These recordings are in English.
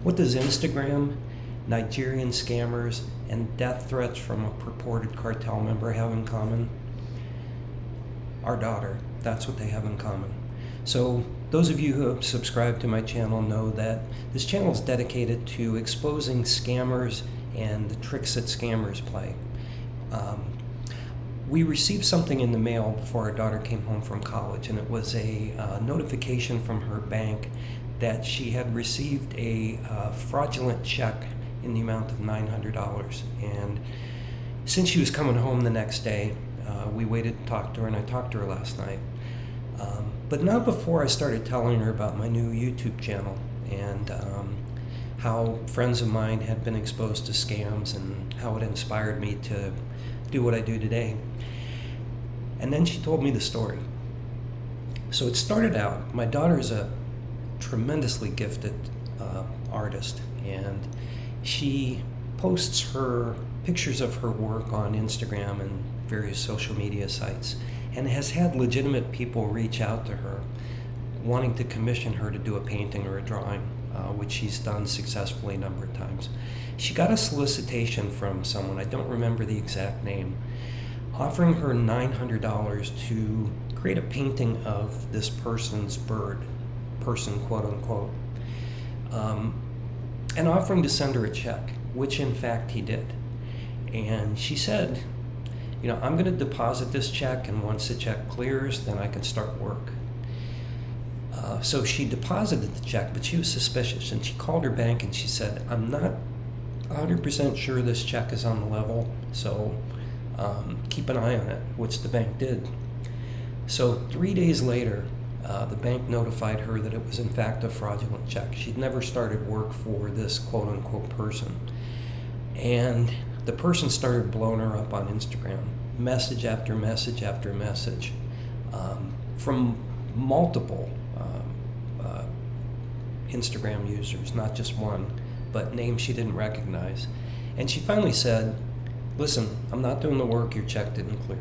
What does Instagram, Nigerian scammers, and death threats from a purported cartel member have in common? Our daughter. That's what they have in common. So those of you who have subscribed to my channel know that this channel is dedicated to exposing scammers and the tricks that scammers play. We received something in the mail before our daughter came home from college, and it was a notification from her bank that she had received a fraudulent check in the amount of $900. And since she was coming home the next day, we waited to talk to her, and I talked to her last night. But not before I started telling her about my new YouTube channel and how friends of mine had been exposed to scams and how it inspired me to do what I do today. And then she told me the story. So it started out, my daughter's a tremendously gifted artist, and she posts her pictures of her work on Instagram and various social media sites, and has had legitimate people reach out to her wanting to commission her to do a painting or a drawing, which she's done successfully a number of times. She got a solicitation from someone, I don't remember the exact name, offering her $900 to create a painting of this person's bird, person quote unquote, and offering to send her a check, which in fact he did. And she said, you know, I'm going to deposit this check, and once the check clears, then I can start work. So she deposited the check, but she was suspicious, and she called her bank and she said, I'm not 100% sure this check is on the level, so keep an eye on it, which the bank did. So 3 days later, the bank notified her that it was in fact a fraudulent check. She'd never started work for this quote-unquote person. And the person started blowing her up on Instagram, message after message after message, from multiple Instagram users, not just one, but names she didn't recognize. And she finally said, listen, I'm not doing the work, your check didn't clear.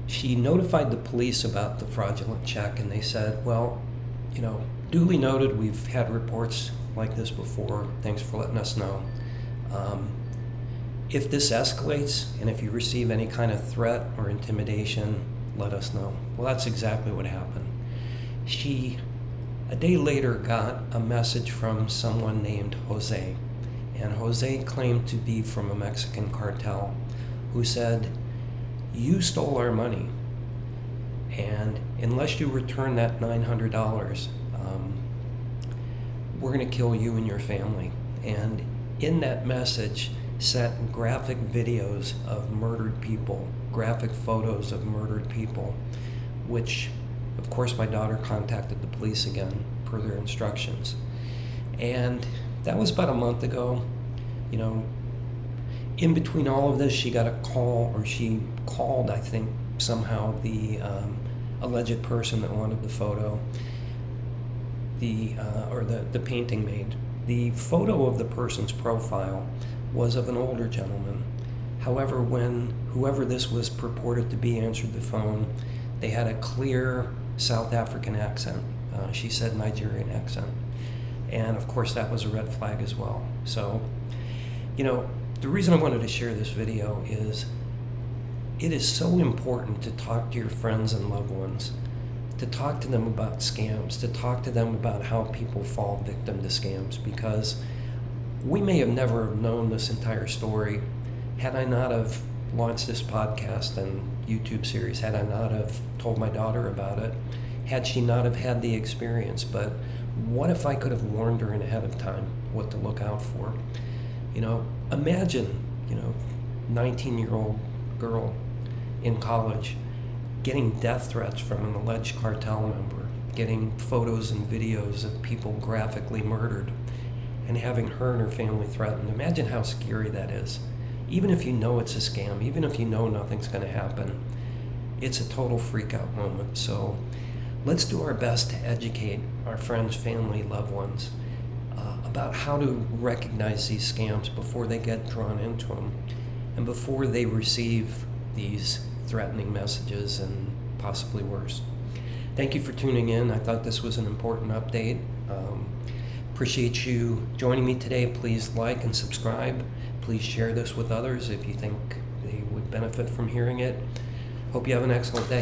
She notified the police about the fraudulent check, and they said, well, you know, duly noted, we've had reports like this before, thanks for letting us know. If this escalates, and if you receive any kind of threat or intimidation, let us know. Well, that's exactly what happened. She, a day later, got a message from someone named Jose, and Jose claimed to be from a Mexican cartel, who said, you stole our money, and unless you return that $900, we're going to kill you and your family. And in that message sent graphic videos of murdered people, graphic photos of murdered people, which of course my daughter contacted the police again per their instructions. And that was about a month ago. You know, in between all of this, she got a call, or she called, I think, somehow the alleged person that wanted the photo, the painting made. The photo of the person's profile was of an older gentleman. However, when whoever this was purported to be answered the phone, they had a clear South African accent. She said Nigerian accent. And of course that was a red flag as well. So, you know, the reason I wanted to share this video is it is so important to talk to your friends and loved ones, to talk to them about scams, to talk to them about how people fall victim to scams, because we may have never known this entire story had I not have launched this podcast and YouTube series, had I not have told my daughter about it, had she not have had the experience. But what if I could have warned her ahead of time what to look out for? You know, imagine, 19-year-old girl in college getting death threats from an alleged cartel member, getting photos and videos of people graphically murdered, and having her and her family threatened. Imagine how scary that is. Even if you know it's a scam, even if you know nothing's going to happen, it's a total freak out moment. So let's do our best to educate our friends, family, loved ones about how to recognize these scams before they get drawn into them and before they receive these threatening messages and possibly worse. Thank you for tuning in. I thought this was an important update. Appreciate you joining me today. Please like and subscribe. Please share this with others if you think they would benefit from hearing it. Hope you have an excellent day.